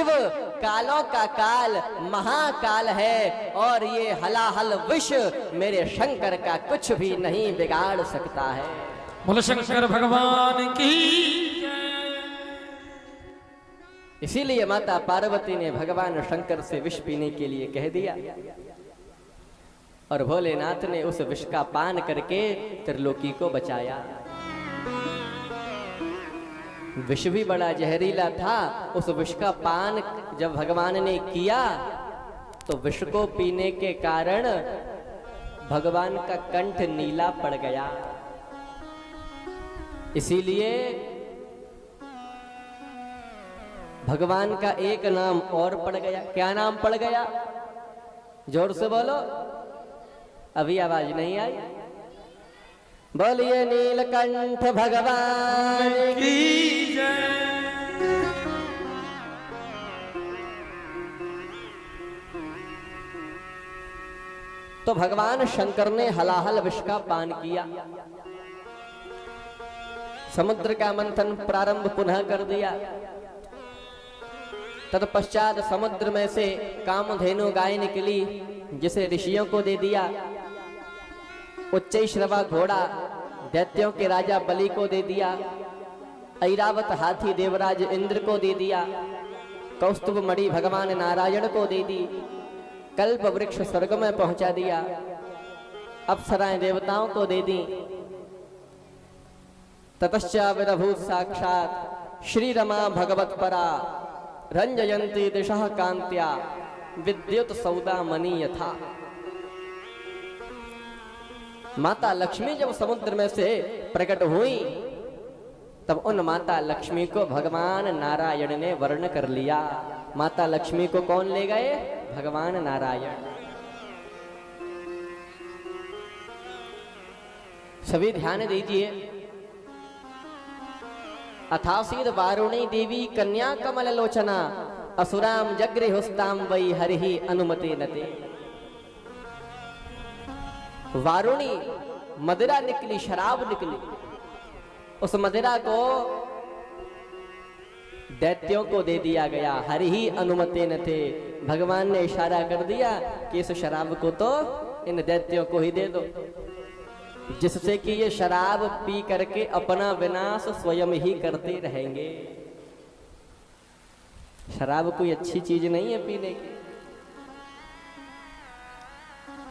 शिव कालों का काल महाकाल है और ये हलाहल विष मेरे शंकर का कुछ भी नहीं बिगाड़ सकता है। बोलो शंकर भगवान की। इसीलिए माता पार्वती ने भगवान शंकर से विष पीने के लिए कह दिया और भोलेनाथ ने उस विष का पान करके त्रिलोकी को बचाया। विष भी बड़ा जहरीला था। उस विष का पान जब भगवान ने किया तो विष को पीने के कारण भगवान का कंठ नीला पड़ गया। इसीलिए भगवान का एक नाम और पड़ गया। क्या नाम पड़ गया? जोर से बोलो, अभी आवाज नहीं आई। बोलिए नीलकंठ भगवान की जय। तो भगवान शंकर ने हलाहल विष का पान किया, समुद्र का मंथन प्रारंभ पुनः कर दिया। तत्पश्चात समुद्र में से कामधेनु गाय निकली, जिसे ऋषियों को दे दिया। उच्चैश्रवा घोड़ा दैत्यों के राजा बलि को दे दिया। ऐरावत हाथी देवराज इंद्र को दे दिया। कौस्तुभ मणि भगवान नारायण को दे दी। कल्प वृक्ष स्वर्ग में पहुंचा दिया। अप्सराएं देवताओं को दे दी। ततश्चा विरभूत साक्षात श्री रमा भगवत परा रंजयंती दिशा कांत्या विद्युत सौदा मणि यथा। माता लक्ष्मी जब समुद्र में से प्रकट हुई तब उन माता लक्ष्मी को भगवान नारायण ने वर्ण कर लिया। माता लक्ष्मी को कौन ले गए? भगवान नारायण। सभी ध्यान दीजिए। अथासीद वारुणी देवी कन्या कमल लोचना असुराम जगृहुस्ताम वै हरिहि अनुमते नते। वारुणी मदिरा निकली, शराब निकली। उस मदिरा को दैत्यों को दे दिया गया। हरिहि अनुमते नते। भगवान ने इशारा कर दिया कि इस शराब को तो इन दैत्यों को ही दे दो, जिससे कि ये शराब पी करके अपना विनाश स्वयं ही करते रहेंगे। शराब कोई अच्छी चीज नहीं है पीने की,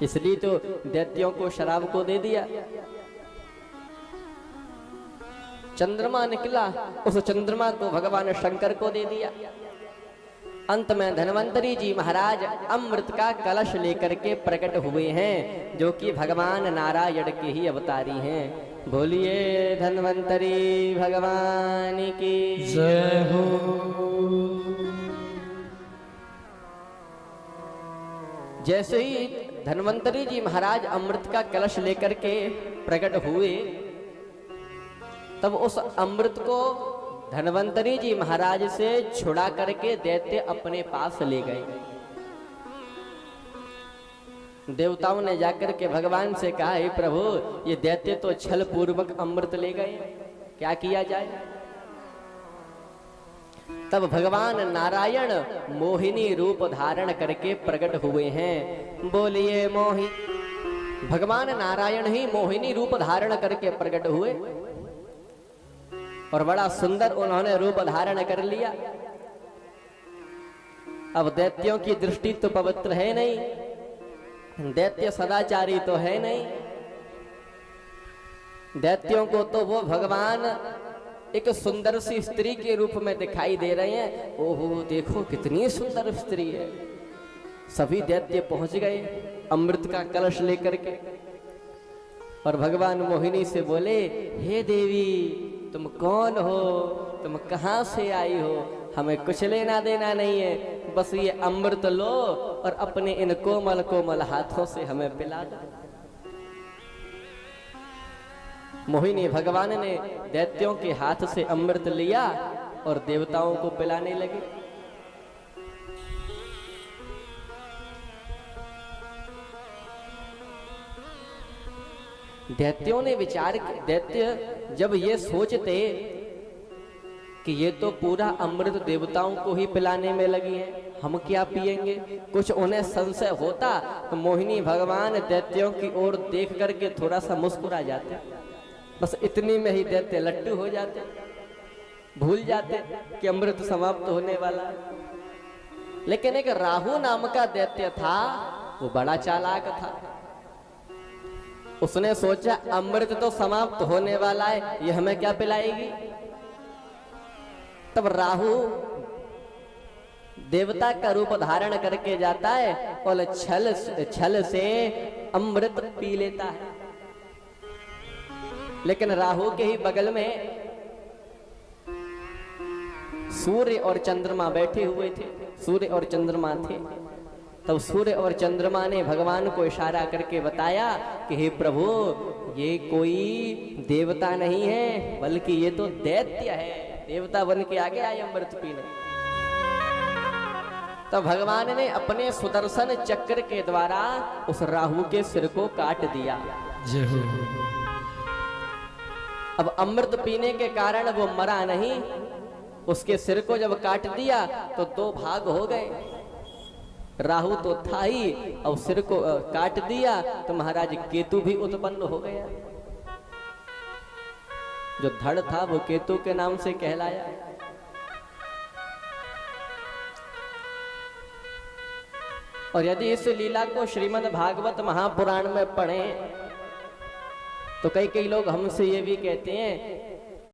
इसलिए तो दैत्यों को शराब को दे दिया। चंद्रमा निकला, उस चंद्रमा को भगवान शंकर को दे दिया। अंत में धन्वंतरी जी महाराज अमृत का कलश लेकर के प्रकट हुए हैं, जो कि भगवान नारायण के ही अवतारी हैं। बोलिए धन्वंतरी भगवान की जय हो। जैसे ही धन्वंतरी जी महाराज अमृत का कलश लेकर के प्रकट हुए, तब उस अमृत को धन्वंतरी जी महाराज से छुड़ा करके दैत्य अपने पास ले गए। देवताओं ने जाकर के भगवान से कहा, हे प्रभु, ये दैत्य तो छल पूर्वक अमृत ले गए, क्या किया जाए? तब भगवान नारायण मोहिनी रूप धारण करके प्रकट हुए हैं। बोलिए मोहि। भगवान नारायण ही मोहिनी रूप धारण करके प्रकट हुए और बड़ा सुंदर उन्होंने रूप धारण कर लिया। अब दैत्यों की दृष्टि तो पवित्र है नहीं, दैत्य सदाचारी तो है नहीं। दैत्यों को तो वो भगवान एक सुंदर सी स्त्री के रूप में दिखाई दे रहे हैं। ओहो, देखो कितनी सुंदर स्त्री है। सभी दैत्य पहुंच गए अमृत का कलश लेकर के, और भगवान मोहिनी से बोले, हे देवी, तुम कौन हो? तुम कहां से आई हो? हमें कुछ लेना देना नहीं है, बस ये अमृत लो और अपने इन कोमल कोमल हाथों से हमें पिला दो। मोहिनी भगवान ने दैत्यों के हाथ से अमृत लिया और देवताओं को पिलाने लगे। दैत्यों ने विचार, दैत्य जब ये सोचते कि ये तो पूरा अमृत देवताओं को ही पिलाने में लगी है, हम क्या पिएंगे। कुछ उन्हें संशय होता तो मोहिनी भगवान दैत्यों की ओर देख करके थोड़ा सा मुस्कुरा जाते, बस इतनी में ही दैत्य लट्टू हो जाते, भूल जाते कि अमृत समाप्त होने वाला है। लेकिन एक राहु नाम का दैत्य था, वो बड़ा चालाक था। उसने सोचा अमृत तो समाप्त होने वाला है, ये हमें क्या पिलाएगी। तब राहु देवता का रूप धारण करके जाता है और छल से अमृत पी लेता है। लेकिन राहु के ही बगल में सूर्य और चंद्रमा बैठे हुए थे, सूर्य और चंद्रमा थे। तब सूर्य और चंद्रमा ने भगवान को इशारा करके बताया कि हे प्रभु, ये कोई देवता नहीं है बल्कि ये तो दैत्य है, देवता बन के आगे आए अमृत पीने। तब भगवान ने अपने सुदर्शन चक्र के द्वारा उस राहु के सिर को काट दिया। जय हो। अब अमृत पीने के कारण वो मरा नहीं, उसके सिर को जब काट दिया तो दो भाग हो गए। राहु तो था ही, और सिर को काट दिया तो महाराज केतु भी उत्पन्न हो गया। जो धड़ था वो केतु के नाम से कहलाया। और यदि इस लीला को श्रीमद् भागवत महापुराण में पढ़ें तो कई लोग हमसे ये भी कहते हैं